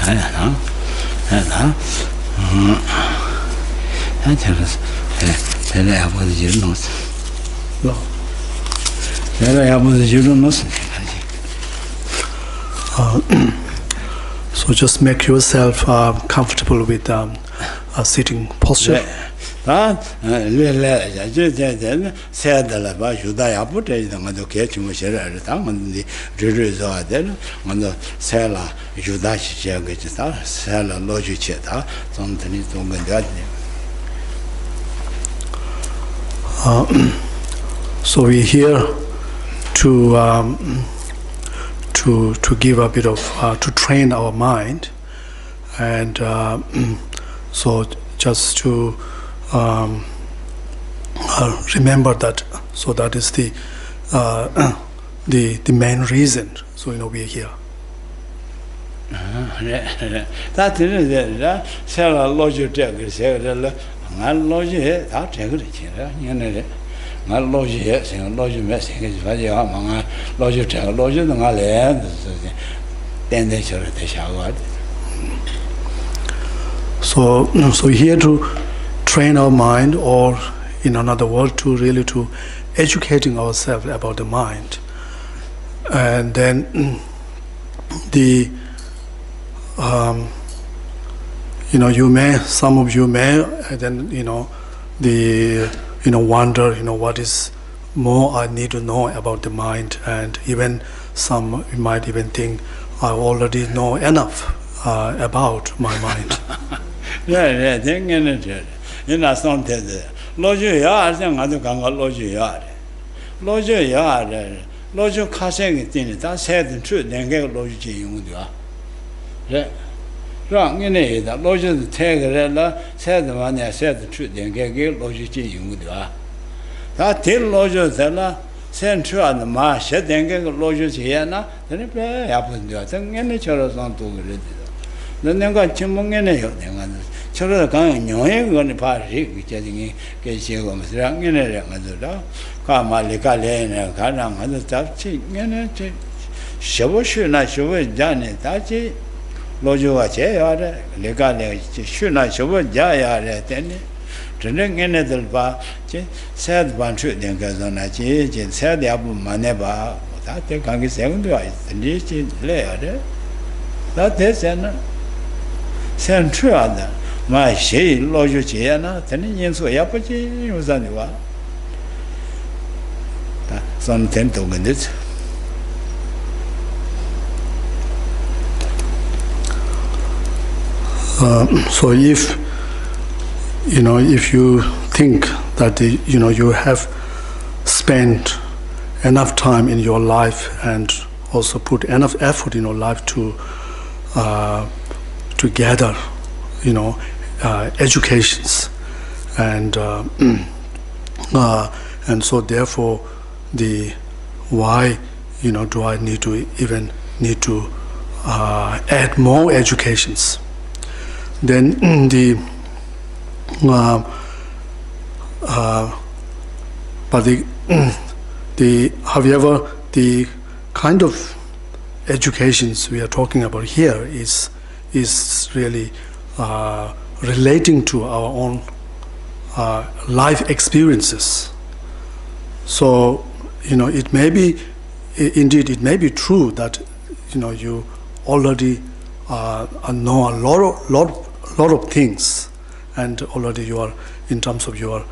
So just make yourself comfortable with a sitting posture. So we're here to give a bit of to train our mind, and so just to remember that. So that is the main reason. So we're here. That is it. Sell logic, logic, so here to train our mind, or in another word, to really to educating ourselves about the mind. And then some of you may, and then wonder, what is more I need to know about the mind, and even some might even think I already know enough about my mind. Yeah, think in it. In a song, logic yard, and I don't go logic yard. Logic yard, logic casting thing, that's said the truth, then get logic in you. Wrong in it, that logic take a said the one that said the truth, then get logic in you. That till logic send true on the marsh, then get logic here, then it happens to us, and any children don't do it. Then they got Chimong in a children going, going to party, which I think Geshe Doga in a Kamalika Lane and Kanang, other stuff, in it. Shabush, not sure, Johnny, Tachi, Lojo, Legale, should not sure, Jaya, Tenny. Drinking in a little bar, said one shoot, then goes on a cheese, and said the apple maneba, that they can't get second to ice, the least layer. That is an send true other. My she, Lojo Chiana, turning in so yapachi was on the wall. Some 10 minutes. So if you think that you have spent enough time in your life and also put enough effort in your life to gather educations, and so therefore why do I need to add more educations? Then however, the kind of educations we are talking about here is really relating to our own life experiences. So it may be it may be true that you already know a lot of things, and already you are, in terms of your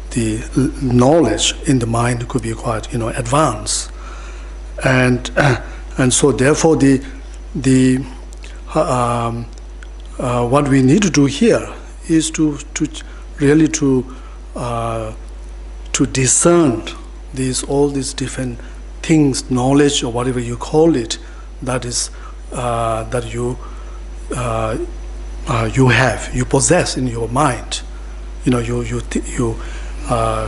the knowledge in the mind could be quite advanced, and so therefore what we need to do here is to really to discern all these different things, knowledge or whatever you call it, that is that you possess in your mind. You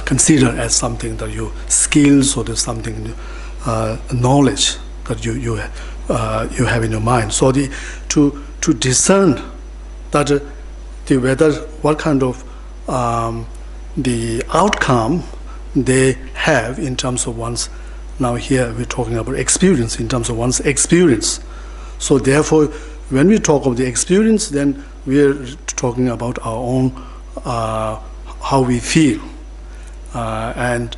consider as something that you skills, or there's something knowledge that you have in your mind. So to discern that what kind of the outcome they have in terms of one's, now here we're talking about experience, in terms of one's experience. So therefore, when we talk of the experience, then we are talking about our own, how we feel, and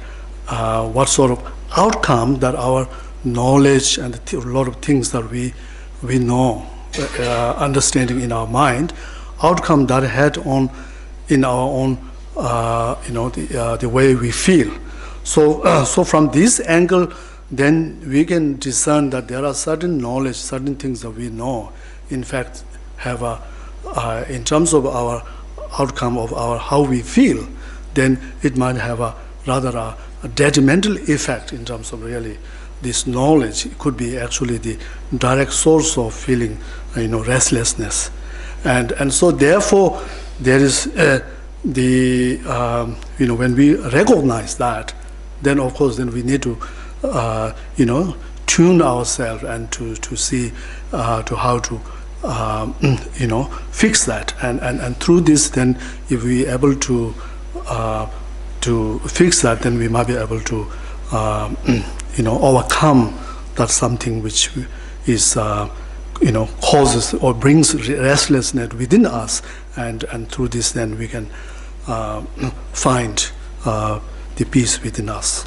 what sort of outcome that our knowledge and a lot of things that we know, understanding in our mind, outcome that had on in our own, the way we feel. So from this angle, then we can discern that there are certain knowledge, certain things that we know, in fact, have a, in terms of our outcome of our how we feel, then it might have a rather a detrimental effect in terms of really this knowledge. It could be actually the direct source of feeling, restlessness, and so therefore there is when we recognize that, then of course then we need to tune ourselves and to see to how to fix that, and through this, then if we are able to fix that, then we might be able to overcome that something which is causes or brings restlessness within us, and through this then we can find the peace within us.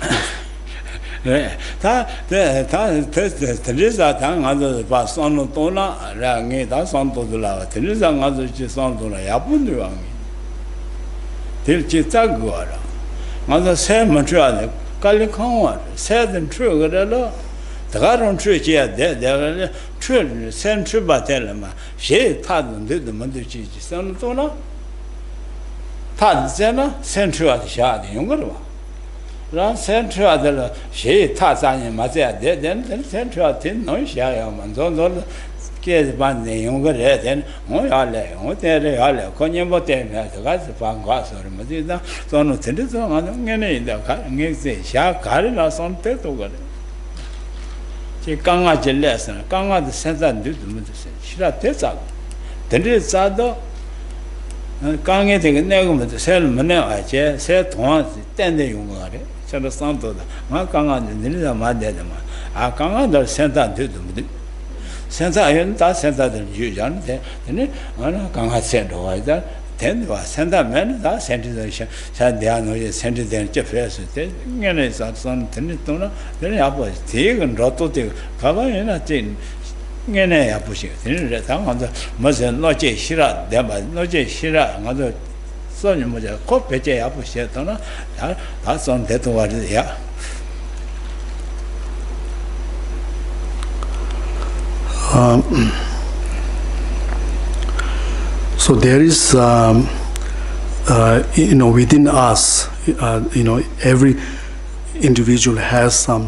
ran central de she tazan ma ze den central tin no sha ya man zo ke ban ne yong ge den mo ya le mo te le ya le ko nyen bo te me to ga se fan kwa so ma ji da so no tin de so ma nge ne da ka nge se sha ga le la son te to ga le ji gang ga je le san gang ga de san san de mo de se shi la te za den de za do gang ge de ne go mo de se mo ne a je se thong ten de yong ga le 저 산도다 마 강한 일이라 말대다 아 강한들 센터도 센터에 다 센터들 유지하는데 근데 어느 강한 센터 와이다 된와 센터면 다 센터에서 산대안의 센터된 접해서 때 이게는 산선 되는 동안 되는 아버 대근 로또대 가방에나 진 이게는 아버지 되는 당한도 무슨 노제 싫어 내가 노제 싫어 아마도 소니 뭐죠? 코페제 아프시더나 다 손대도 와리야. So there is within us, every individual has a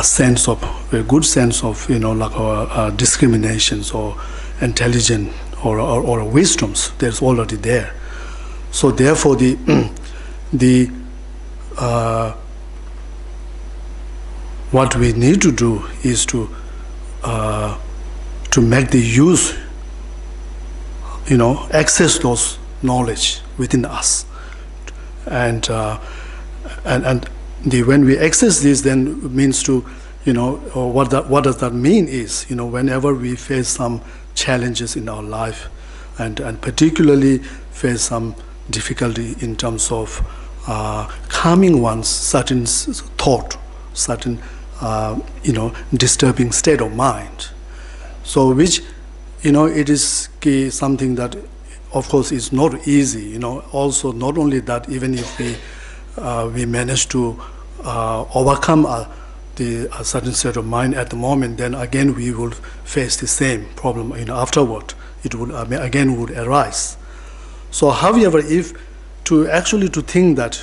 sense of a good sense of like discriminations or intelligence or wisdoms. There's already there. So therefore what we need to do is to make the use, access those knowledge within us, and when we access this, then it means to, what does that mean is, whenever we face some challenges in our life, and particularly face some difficulty in terms of calming one's certain thought, certain disturbing state of mind. So which it is something that of course is not easy. Also not only that, even if we manage to overcome a certain state of mind at the moment, then again we will face the same problem. Afterward, it would again would arise. So, however, if to think that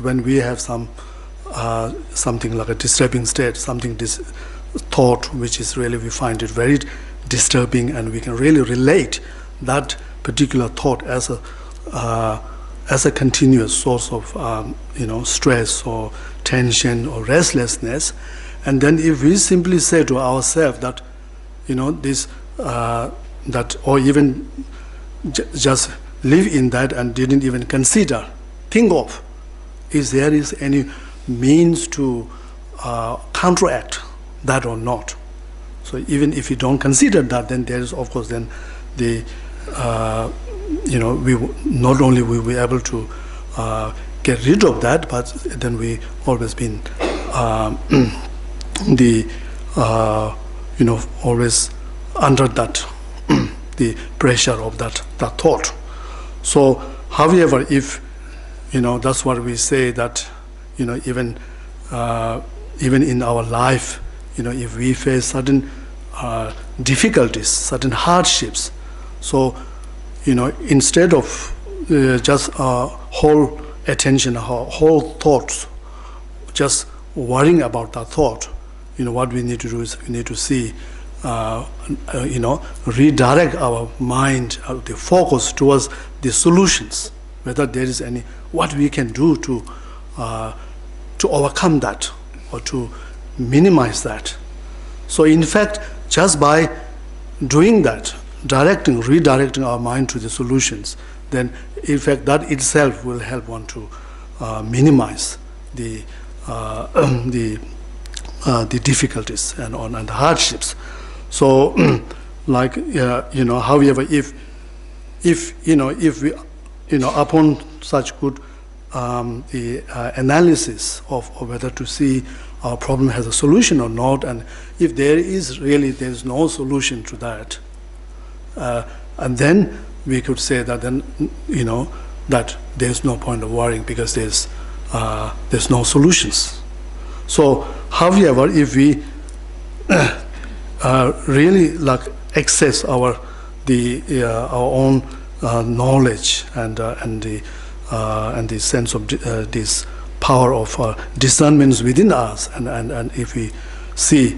when we have something like a disturbing state, thought which is really, we find it very disturbing, and we can really relate that particular thought as a continuous source of stress or tension or restlessness, and then if we simply say to ourselves that this that, or even just live in that and didn't even think of, is there is any means to counteract that or not. So even if we don't consider that, then there is, of course, then the we not only will be able to get rid of that, but then we always been always under that the pressure of that thought. So, however, if that's what we say, that even in our life, if we face certain difficulties, certain hardships, so instead of just whole attention, whole thoughts, just worrying about that thought, what we need to do is we need to see, redirect our mind, the focus towards the solutions, whether there is any, what we can do to overcome that or to minimize that. So in fact, just by doing that, redirecting our mind to the solutions, then in fact that itself will help one to minimize the difficulties and the hardships. So, however, if we, upon such good the analysis of whether to see our problem has a solution or not, and if there is no solution to that, and then we could say that then that there's no point of worrying because there's no solutions. So, however, if we really access our own knowledge and the sense of this power of discernments within us, and if we see,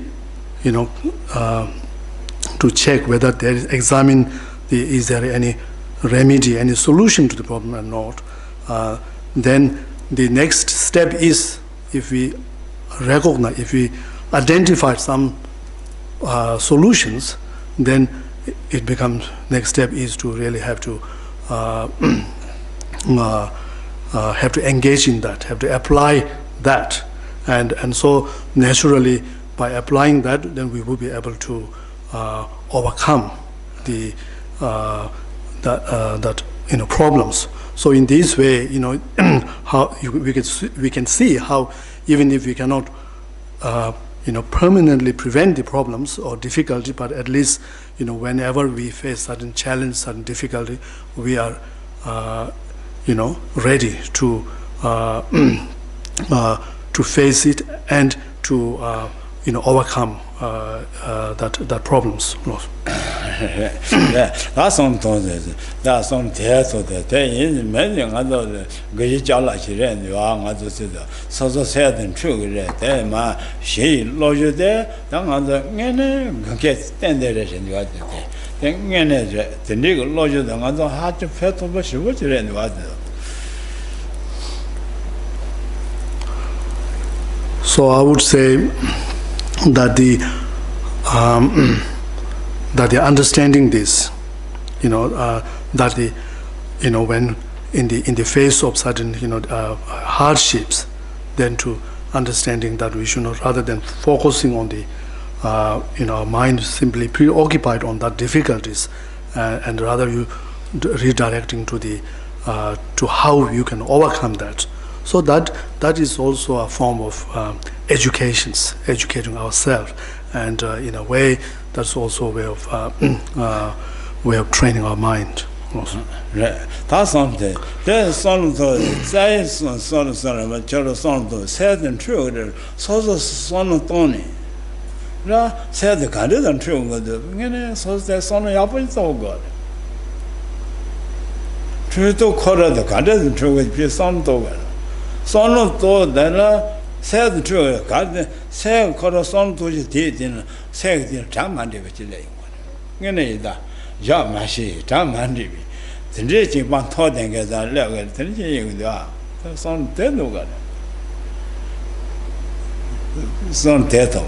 to check whether there is, examine is there any remedy, any solution to the problem or not, then the next step is, if we recognize, if we identify some solutions, then it becomes, next step is to really have to engage in that, have to apply that, and so naturally by applying that, then we will be able to overcome the problems. So in this way, how we can see how, even if we cannot permanently prevent the problems or difficulty, but at least whenever we face certain challenge, certain difficulty, we are ready to face it and to overcome that problems. That's some things. That's some tests. That in many other Geshe Doga children, you are so sad and true. They ma she lodge there. Then other get standard and you are there. Then the legal lodge, the other hard to fetch over she was in what. So I would say that the understanding this, that the, when in the face of certain hardships, then to understanding that we should not, rather than focusing on the our mind simply preoccupied on that difficulties, and rather you redirecting to the to how you can overcome that. So that is also a form of educating ourselves, and in a way that's also a way of training our mind. That's something. There's something. There's something. But just something. Said and true. So something. No, said the kind of true. But so there's something happening so good. True to call the kind of true with be something. Son to then said true. God said call son to did in said in Germany which lay. That job machine, Germany. The rich one taught and get that level. The son dead over. Son dead.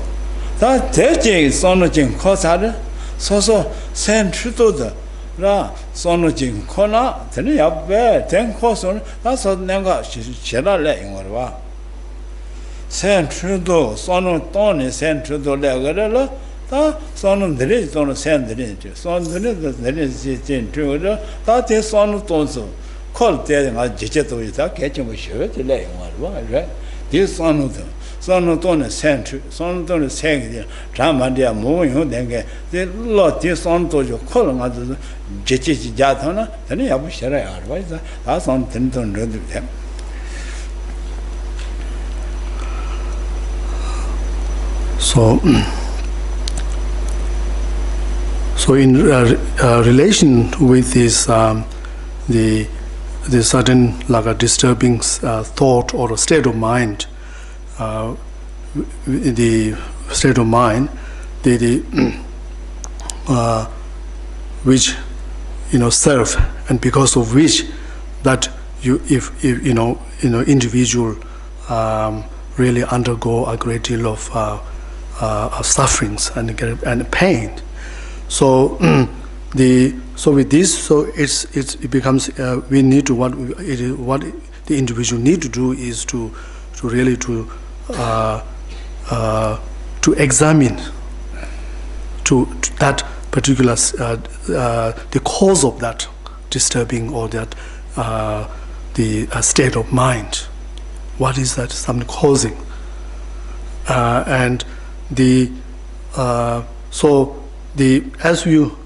That teaching son Jim Cosada, so send true to the La son Jim Cona, then you have 10 course on that's what never she let in what. Centro sono toni centro leggerella ta sono delle sono sendere sono delle centro ta te sono tonso col te ma Geshe Doga che ci vuole te lei ma ti sono toni centro sono toni segni tramandia moyo dengue te lo ti sono tojo col ma Geshe jatona tani yabu shara arwa ta sono tenton rodu So in relation with this, the sudden like a disturbing thought or a state of mind, the state of mind, which serve, and because of which that if individual really undergo a great deal of sufferings and pain. So with this, it becomes we need to what the individual need to do is to really to examine to that particular the cause of that disturbing or that the state of mind. What is that something causing? And as you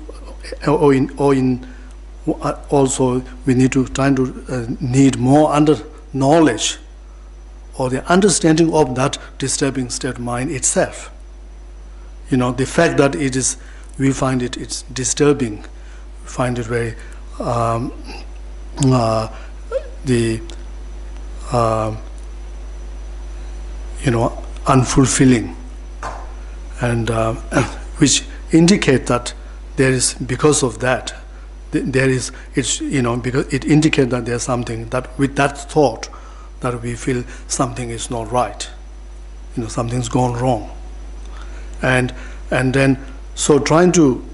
also we need to try to need more knowledge or the understanding of that disturbing state of mind itself. The fact that we find it's disturbing, find it very unfulfilling, and which indicate that there is, because of that, because it indicates that there's something that with that thought that we feel something is not right, something's gone wrong, and then so trying to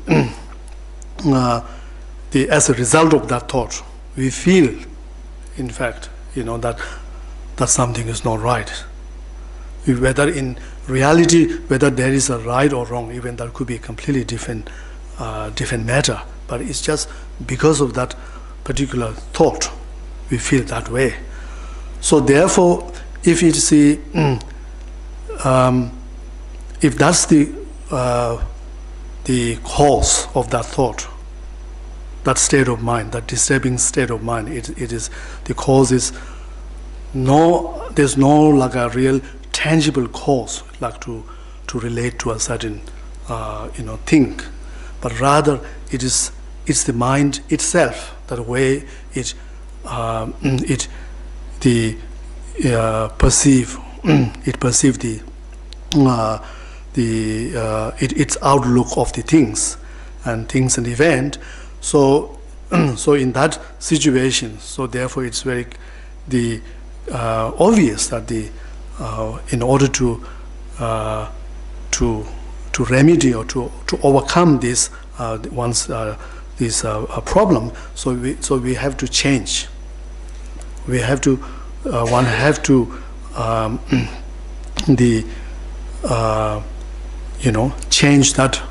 as a result of that thought we feel, in fact, that something is not right. Whether in reality, whether there is a right or wrong, even that could be a completely different matter. But it's just because of that particular thought, we feel that way. So therefore, if it's if that's the cause of that thought, that state of mind, that disturbing state of mind, it is the cause is there's no like a real tangible cause like to relate to a certain thing, but rather it's the mind itself, that way it perceive its outlook of the things and event. So in that situation, so therefore it's very obvious that in order to remedy or to overcome this this problem, so we have to change. We have to change that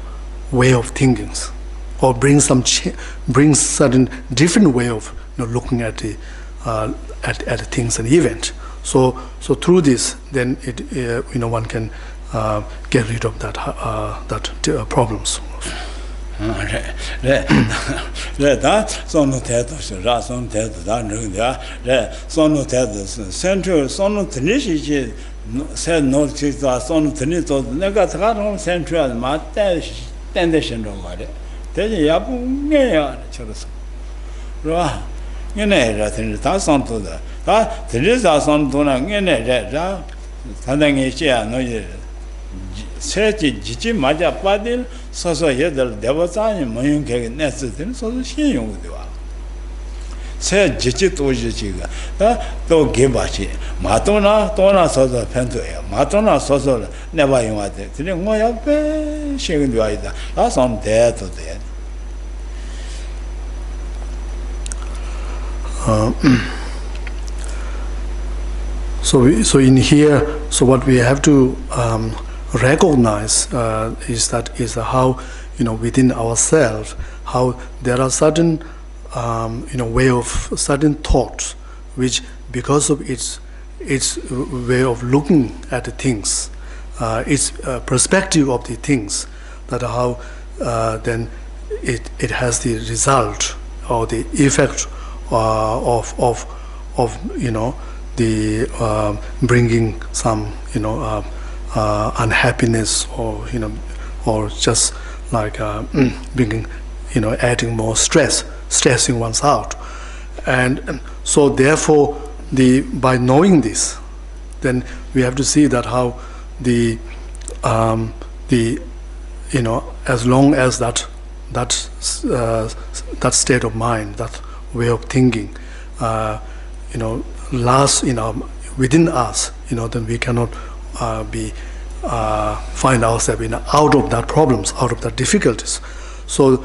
way of thinking, or bring certain different way of looking at the at things and event. So through this, then one can get rid of that problems. 세지 지지 맞아 빠들 서서 얘들 대버자니 모형케 냈을 서서 신용도 와. 세 지지 도지지가 또 개바시 마토나 또나 서서 펜도야. 마토나 서서 내봐 용하대. 근데 뭐 옆에 신경도 와이다. 나선 대도 돼. So in here, so what we have to recognize is how, within ourselves, how there are certain way of certain thoughts which, because of its way of looking at the things, its perspective of the things, that how then it has the result or the effect of the bringing some unhappiness, or just like bringing, adding more stressing one's out. And so therefore by knowing this, then we have to see that how as long as that state of mind, that way of thinking lasts within us, then we cannot find ourselves out of that problems, out of that difficulties. So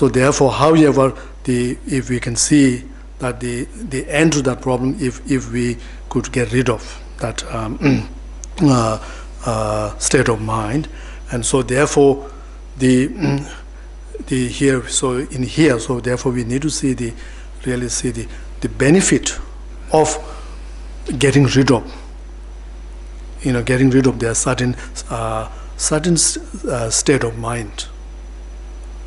therefore, however, if we can see that the end to that problem, if we could get rid of that state of mind, and so therefore so therefore we need to really see the benefit of getting rid of their certain state of mind,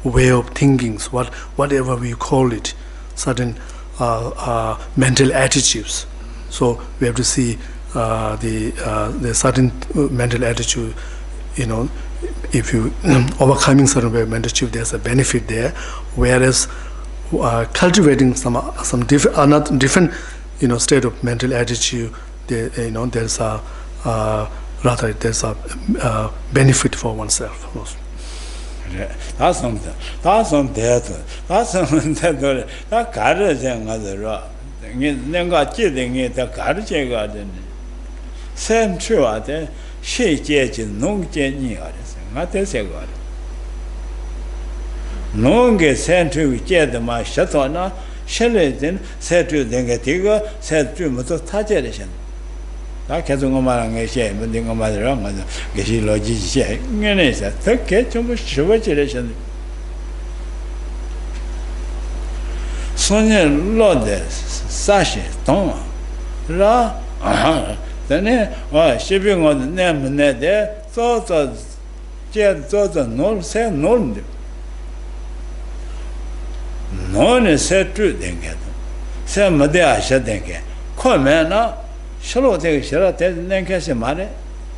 way of thinking, whatever we call it, certain mental attitudes. So we have to see the certain mental attitude. If you overcoming certain mental attitude, there's a benefit there. Whereas cultivating some different state of mental attitude, there's a benefit for oneself. That's something. That's something. That's something. That carries another. Nenga chilling it, the carriage garden. Same true at the she judging no genius. Not as a god. No get sent to get my shatona, Shelley said to the Gatiga, said to Moto Tajeration. I can't go on a shame, but think about the wrong one. Geshe Doga, and it's a third catch of situation. Sonia Lode, Sashi, Tom, La, then shipping on the name there, thought of Jet Zoza, no, say no. None is said true, then get them. Say Madea Shadenke. Come man, Shallow take Shara, then catch a money,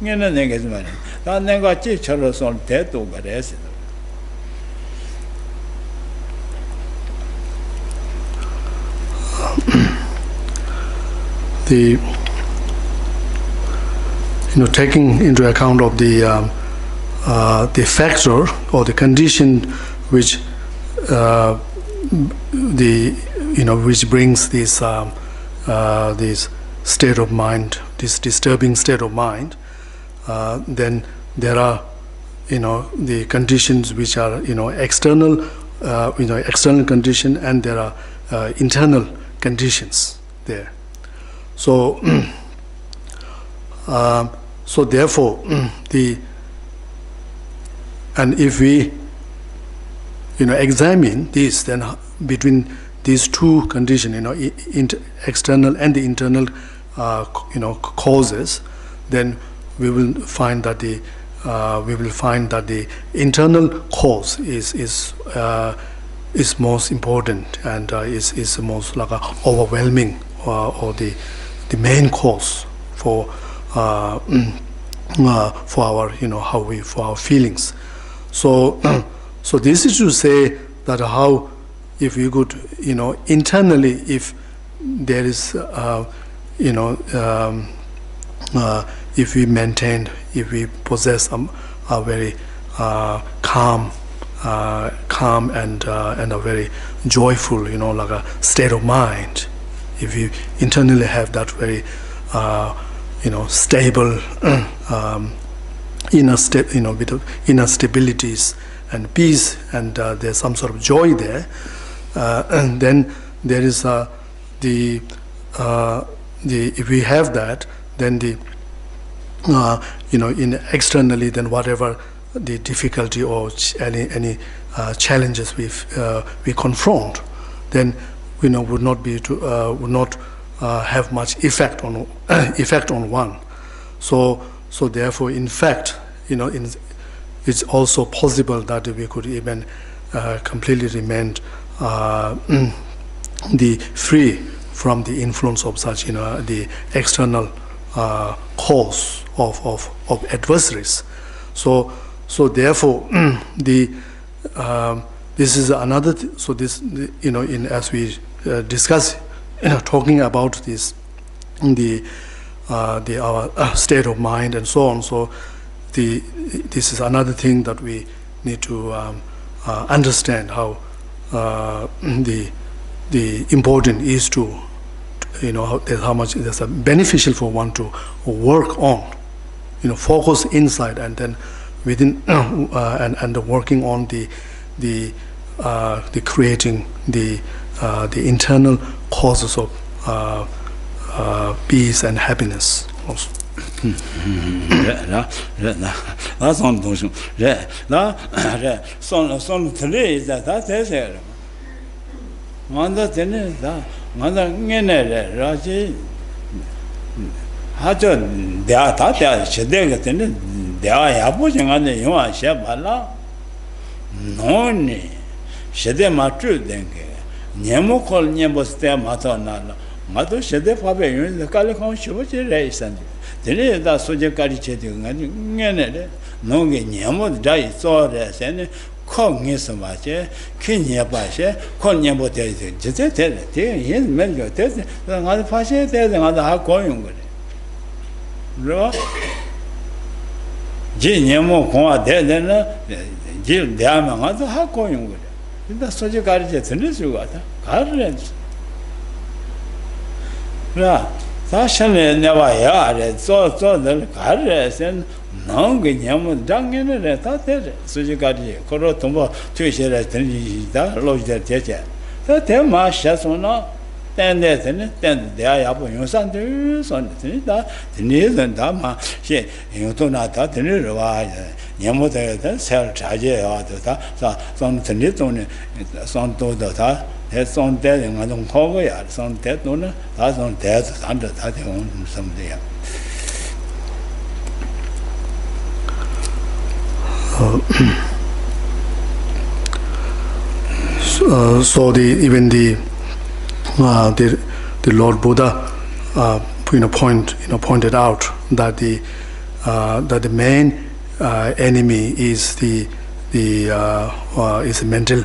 and then get money. That then got Charles on dead over the acid. Taking into account of the factor or the condition which which brings this state of mind, this disturbing state of mind, then there are the conditions which are external external condition, and there are internal conditions there. So so therefore and if we examine this, then between these two conditions, external and the internal causes, then we will find that the internal cause is most important, and is most like overwhelming, or the main cause for our for our feelings. So so this is to say that how, if we could internally, if there is if we maintain, if we possess a very calm and a very joyful like a state of mind, if we internally have that very stable inner state, with inner stabilities and peace, and there's some sort of joy there, and then there is if we have that, then the in externally, then whatever the difficulty or any challenges we confront, then would not have much effect on one. So therefore, in fact, it's also possible that we could even completely remain the free from the influence of such the external cause of adversaries. So therefore this is another so this as we discuss talking about this our state of mind and so on. So this is another thing that we need to understand, how the important is to how much it is beneficial for one to work on, focus inside, and then within and working on the creating the internal causes of peace and happiness also. So even the Lord Buddha pointed out that the main enemy is the mental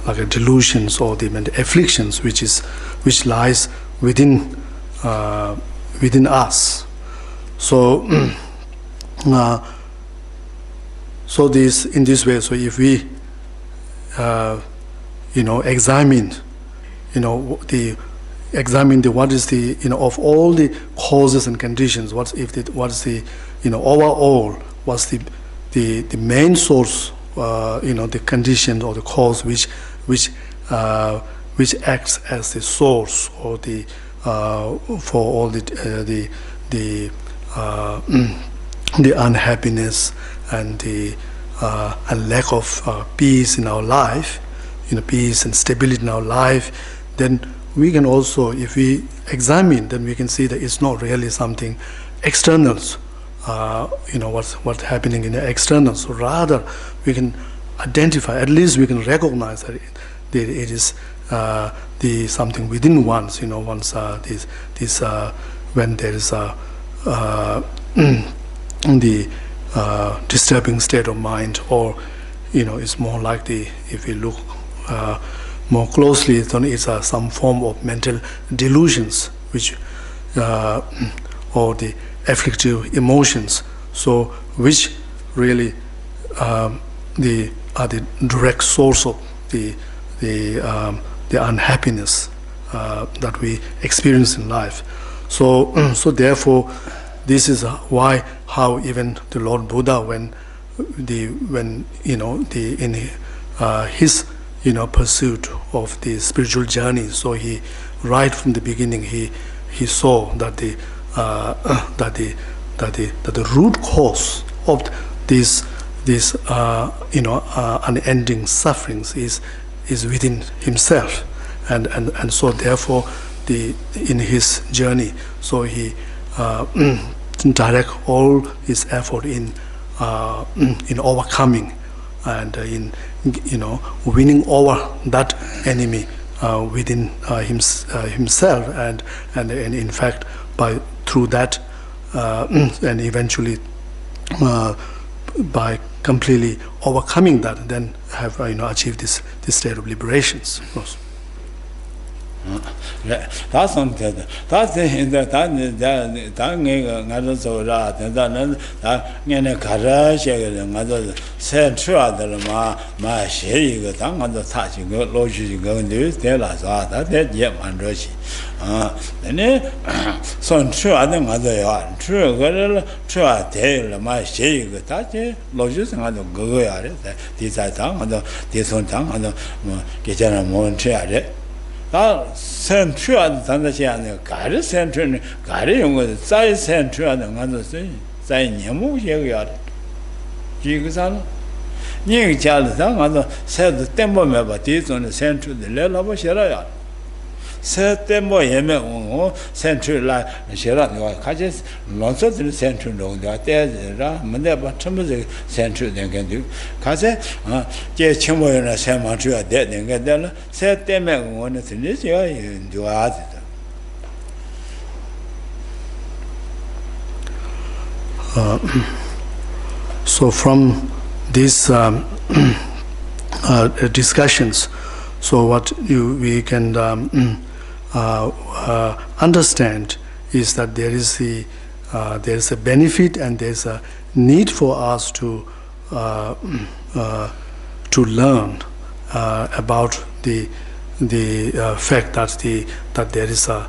like delusions or the mental afflictions which lies within us. So so this in this way. So if we examine what is the of all the causes and conditions, what's the overall what's the main source, the condition or the cause which acts as the source or the for all the unhappiness and the lack of peace in our life, peace and stability in our life, then we can also, if we examine, then we can see that it's not really something externals, what's happening in the externals. So rather, we can identify, at least we can recognize that it is the something within one's, once this when there is the disturbing state of mind, or it's more like if we look more closely, then it's some form of mental delusions, which or the afflictive emotions. So which really are the direct source of the unhappiness that we experience in life. So therefore, this is why how even the Lord Buddha, when in his pursuit of the spiritual journey, so he right from the beginning he saw that the root cause of this unending sufferings is within himself, and so therefore in his journey, so he direct all his effort in overcoming and in winning over that enemy within himself, and in fact through that and eventually by completely overcoming that, then have achieved this state of liberations. That's on that. That's in the another soda, then in a garage, another said true my share, tongue on the touching, logic going to tell us that yet and rushy. Then so true, I think other yard, true, true, I tell my share, touch logic and the go at it, this I tongue on this one tongue on the Geshe Doga. 다 센트한 단다시하는 가르 센트는 가르 용어 자이 센트하는 간도서 자이 nhiệm 얘기야. 이거잖아. 니 잘다 간도 세도 템보면 봐 뒤존의 센트를 내려봐 싫어야. 세 템보 예매 센트라 싫어야. 가지 런서들 센트로 되어라. 근데 봐 전부 센트 된게 가세 제 친구나 세만주야 되는 게 세 때문에 오는 들리지요. 좋아하다. So from these discussions, so what we can understand is that there is a benefit and there is a need for us to learn about the fact that there is the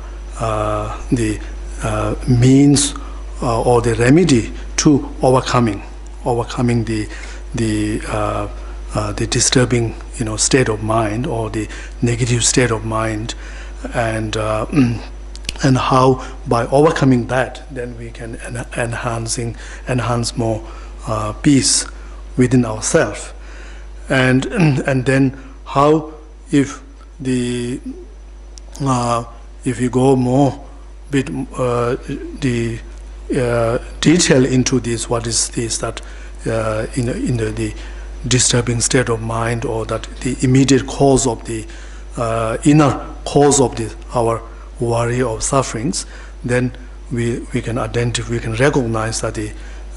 means or the remedy to overcoming the disturbing state of mind or the negative state of mind, and how by overcoming that, then we can enhance more peace within ourselves, and then how if you go more bit the detail into this, what is this that in the disturbing state of mind, or that the immediate cause of the inner cause of our worry or sufferings, then we can identify, we can recognize that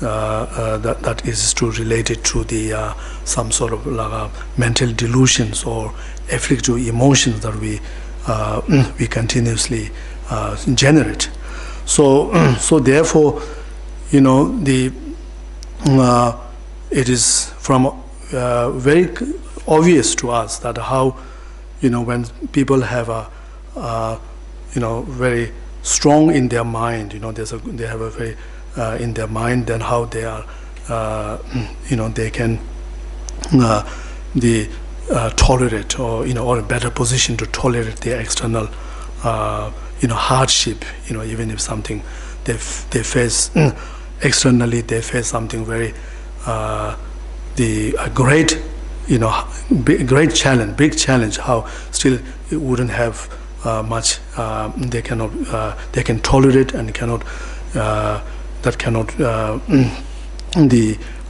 that is related to the some sort of mental delusions or afflictive emotions that we continuously generate. So therefore, it is from very obvious to us that how when people have a very strong in their mind, they have a very in their mind, then how they are they can tolerate, or or a better position to tolerate the external hardship, even if something they face externally, they face something very great great challenge, big challenge, how still it wouldn't have much, they can tolerate, and cannot that cannot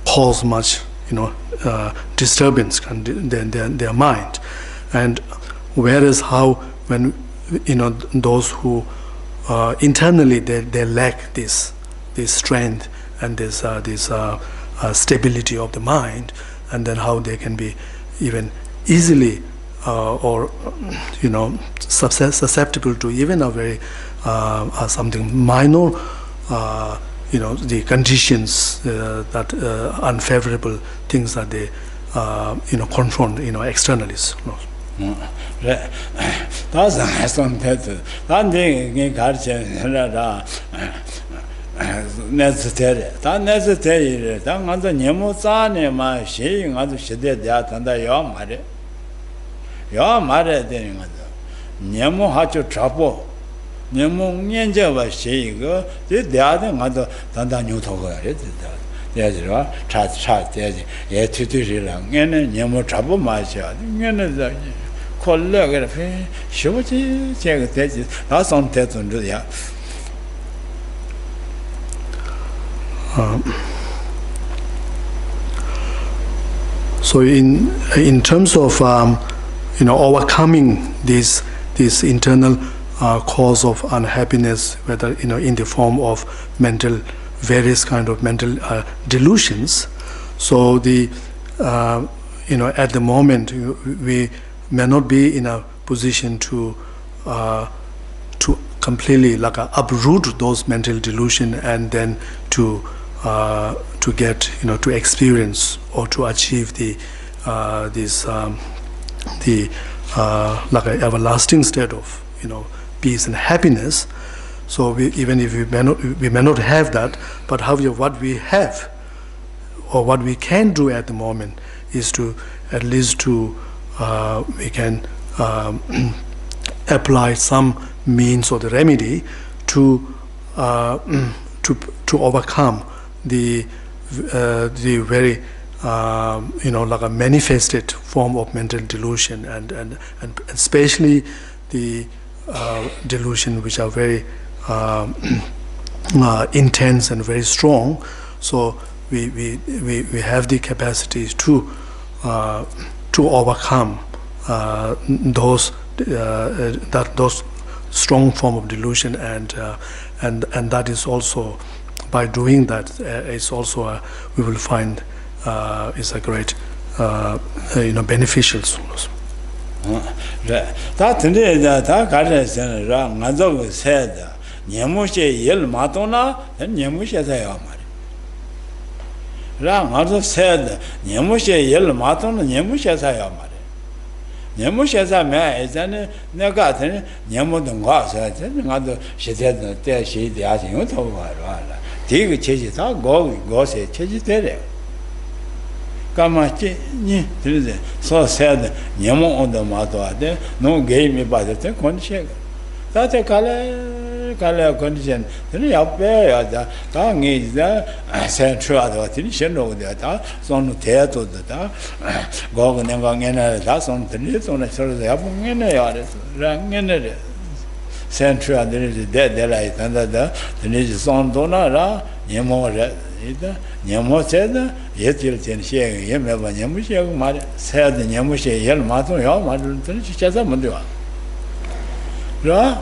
cause much disturbance in their mind. And whereas how when those who internally they lack this strength and this stability of the mind, and then how they can be even easily or susceptible to even a very something minor the conditions that unfavorable things that they confront externally. That's something necessary. That necessary. That other Nemozane, my shame, other shade that under your mother. Your mother, then Nemo had your trouble. Nemo Nienjava Shigo, the other mother Tanda New Toga, there's a chat, there's a tutorial, and Nemo Trouble Masha, and colleague, Shoji, check that's on Teton to the So in terms of overcoming this internal cause of unhappiness, whether in the form of various kind of mental delusions, so at the moment we may not be in a position to completely uproot those mental delusion and then to get to experience or to achieve the everlasting state of peace and happiness. So even if we may not have that, but however what we have or what we can do at the moment is to at least we can apply some means or the remedy to overcome the very a manifested form of mental delusion and especially the delusion which are very intense and very strong. So we have the capacities to overcome those strong form of delusion, and that is also, by doing that, is also we will find is a great beneficial source. That said, Nyamushe Yel Matona, and Nyamushe Sayamari. Rang also said, Nyamushe Yel Matona, Nyamushe Sayamari. Nyamushe Samay is an Nagatan, Nyamudungas, and she said that she the asking you to take a chase, go say, chase it. Kamachi, so said Nyamo on the Mato, no gave me by the condition. That's a color condition. Then you have the tongue is the central attention of the son theatre, the Gogan and Gangana, that's on the list on a sort of the apple in the yard, rang in it. Central, there is a dead light under the is on Donna, Nyamo. Nyamo said, yet you'll tell him ever Nyamushi, said the Nyamushi, Yel Mato, Chazamudua. Ra,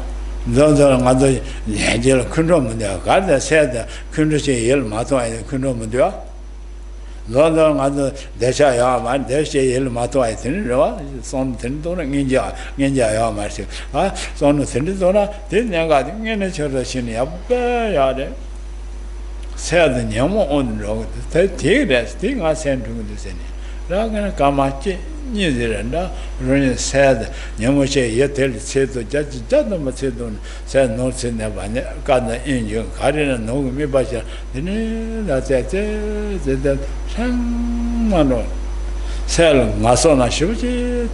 those are other Yel Kundum, the garden said, Kundushi, Yel Mato, and Kundumudua. London, other Desha Yaman, Desha Yel Mato, I think, son Tindona, Ninja Yamas. Son Tindona, didn't I got in a church in Yabba. Said the Nyamo on the road, take that thing I sent to the city. Ragana Kamachi, New Zealand, running said Nyamoche, yet tell it said to Judge Macedon, said no sin never got the engine, carrying a no me by that's it, that Shamano. Sell Masona Shuji,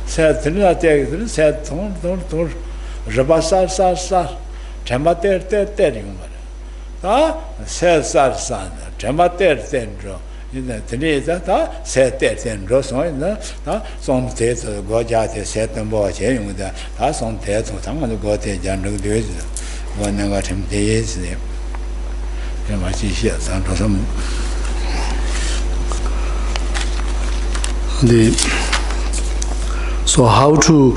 said Trinidad, said don't, Rabasar, Chamater, says son, Chamater Tendro, in the Tenisa, said Tendro, so in the some states of Gojate set and boy chain with that some tears of some of the Gote Jandu Division. When I got him days there. So how to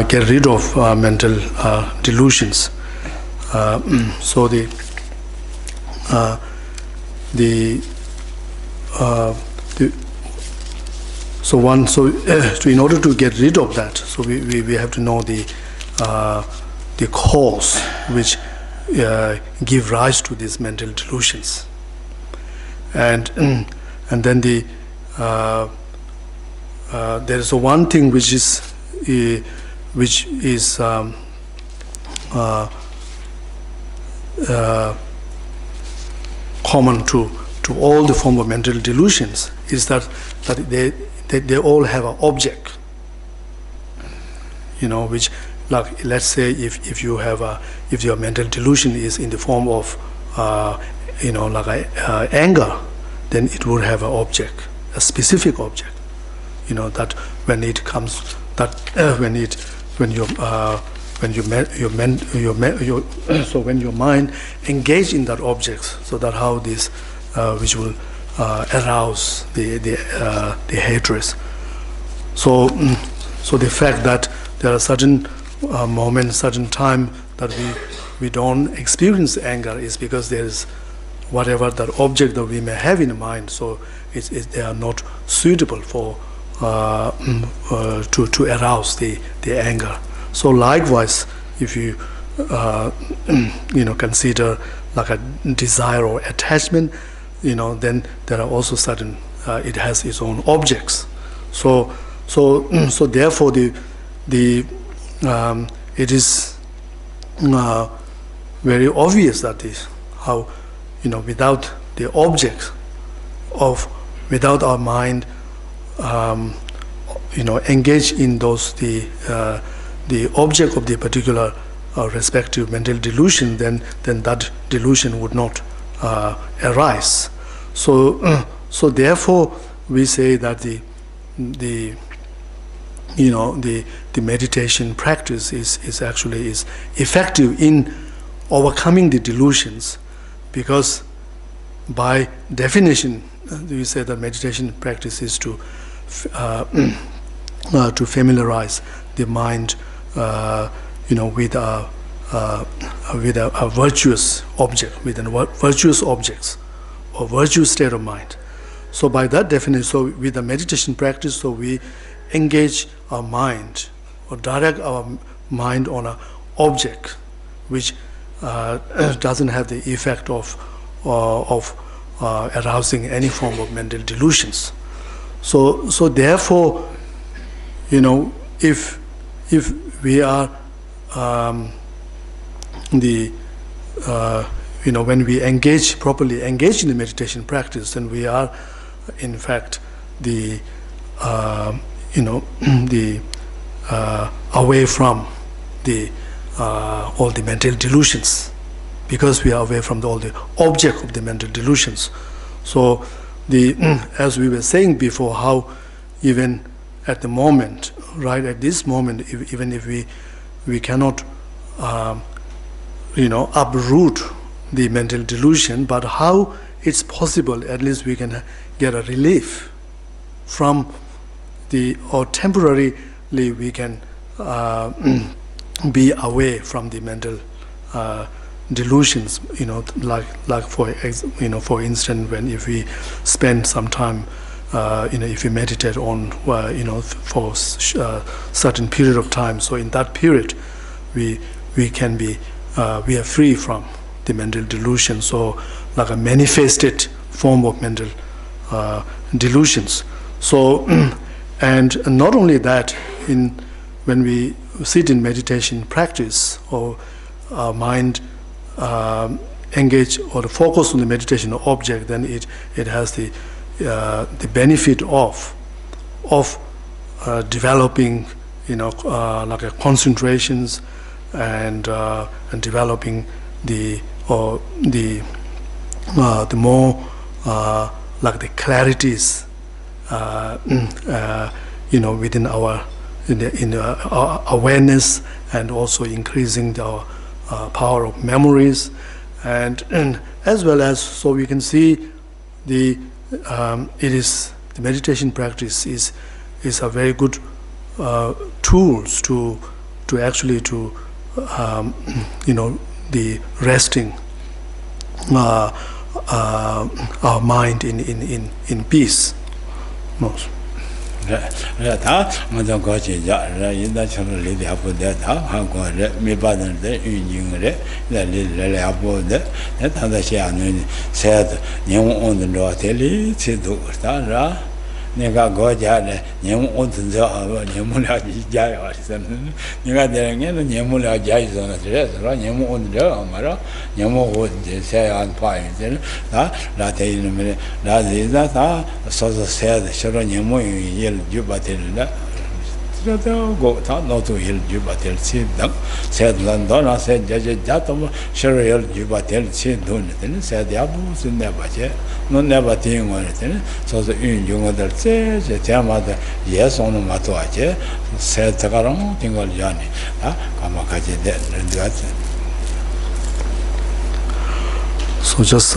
get rid of mental delusions? So in order to get rid of that, so we have to know the cause which give rise to these mental delusions, and then there is one thing which is common to all the form of mental delusions, is that they all have an object, which like let's say if you have if your mental delusion is in the form of anger, then it would have an object, a specific object, that when it comes, that so when your mind engage in that object, so that how this which will arouse the hatred. So the fact that there are certain moments, certain time that we don't experience anger is because there is whatever that object that we may have in mind. So they are not suitable for to arouse the anger. So likewise, if you consider like a desire or attachment, then there are also certain it has its own objects. So therefore it is very obvious that how without the object without our mind engage in those the object of the particular respective mental delusion, then that delusion would not arise. So therefore we say that the meditation practice is actually effective in overcoming the delusions, because by definition we say that meditation practice is to familiarize the mind with a virtuous object, with a virtuous objects or virtuous state of mind. So by that definition, so with the meditation practice, so we engage our mind or direct our mind on an object which doesn't have the effect of arousing any form of mental delusions. So therefore, if we are when we properly engage in the meditation practice, then we are in fact away from all the mental delusions, because we are away from all the object of the mental delusions. So as we were saying before, how even at the moment, right at this moment, even if we cannot uproot the mental delusion, but how it's possible at least we can get a relief from or temporarily we can be away from the mental delusions, like for instance, when if we spend some time if we meditate on for certain period of time, so in that period we can be we are free from the mental delusion, so like a manifested form of mental delusions. So and not only that, when we sit in meditation practice, or our mind engage or the focus on the meditation object, then it has the benefit of developing like a concentrations and developing the more like the clarities within our awareness, and also increasing the power of memories, and as well as, so we can see the meditation practice is a very good tools to actually the resting our mind in peace. Most. 다 먼저 거치자 인다처럼 리디아보다 한국에 미바던데 윤징을 레레아보데 다다시 않는 세드 내용 온도 텔리 지도 따라 내가 거자래 내용 온도 내용을 자요 하시는 내가 되는 내용을 자이서는 그래서 내용 온도 말아 내용 온데 세안 파이들 다 라테이는 라디다 다 소소 세드 서로 내용이 일 주바텔라 go not to heal you but tell see said London said Jatom Sherrill you but tell see doing it said the apples in never no never thing on it so the young other says the Tamada yes on the Matoache said Takaram Tingle Yanni Kamakaji that. So just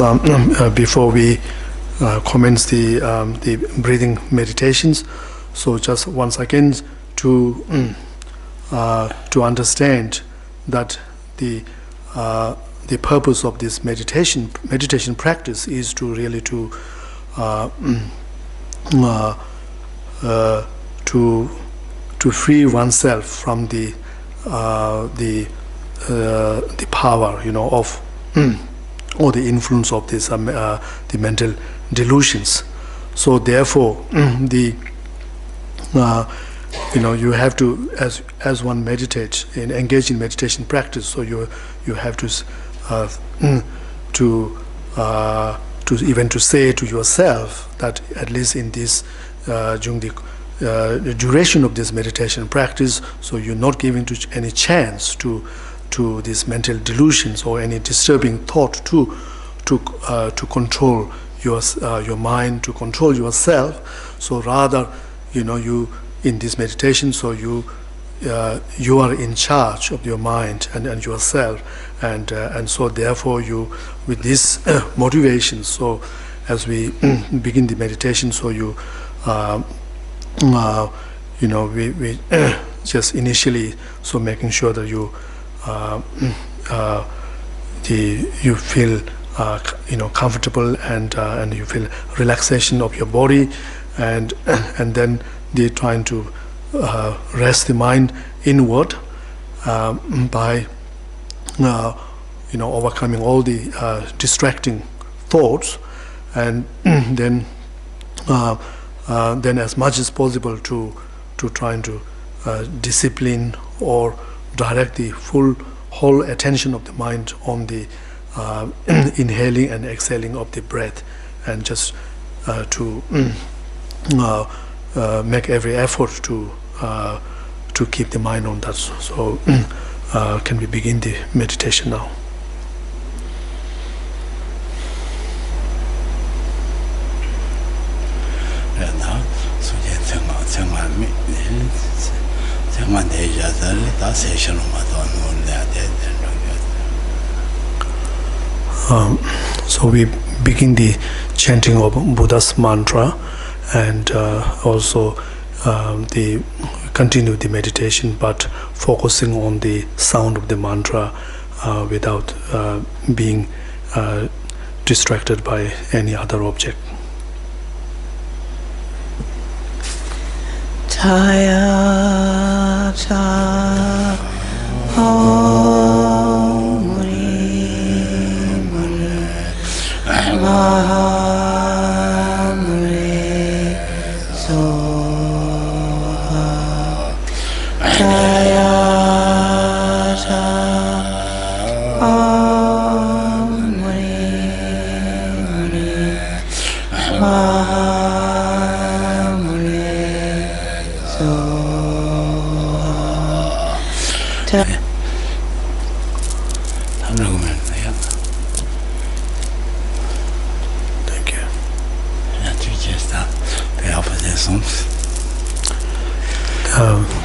before we commence the breathing meditations, so just once again to understand that the purpose of this meditation practice is to really to free oneself from the power, of or the influence of this the mental delusions. So therefore you have to, as one meditates and engage in meditation practice, so you have to even to say to yourself that at least in this during the duration of this meditation practice, so you're not giving to any chance to these mental delusions or any disturbing thought to control your mind, to control yourself. So rather, you in this meditation, so you are in charge of your mind and yourself, and so therefore you, with this motivation, so as we begin the meditation, so you we just initially, so making sure that you you feel comfortable and you feel relaxation of your body, and then they're trying to rest the mind inward by overcoming all the distracting thoughts, and then as much as possible to trying to discipline or direct the whole attention of the mind on the inhaling and exhaling of the breath, and just to make every effort to keep the mind on that. So can we begin the meditation now? So we begin the chanting of Buddha's mantra, and also continue the meditation, but focusing on the sound of the mantra without being distracted by any other object. Chaya cha Om Mri Mri Maha Mri Soha Chaya cha Om Mri Mri Maha Thank you.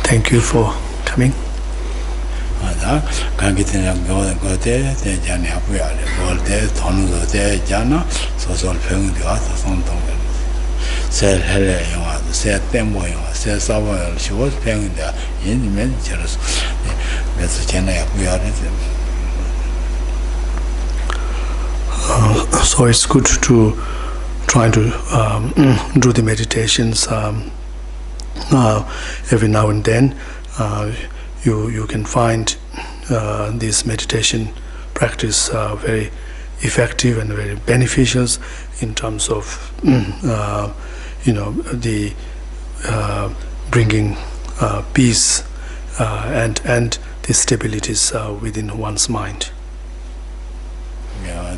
Thank you for coming. So it's good to try to do the meditations every now and then. You can find this meditation practice very effective and very beneficial in terms of the bringing peace and the stabilities within one's mind. Yeah,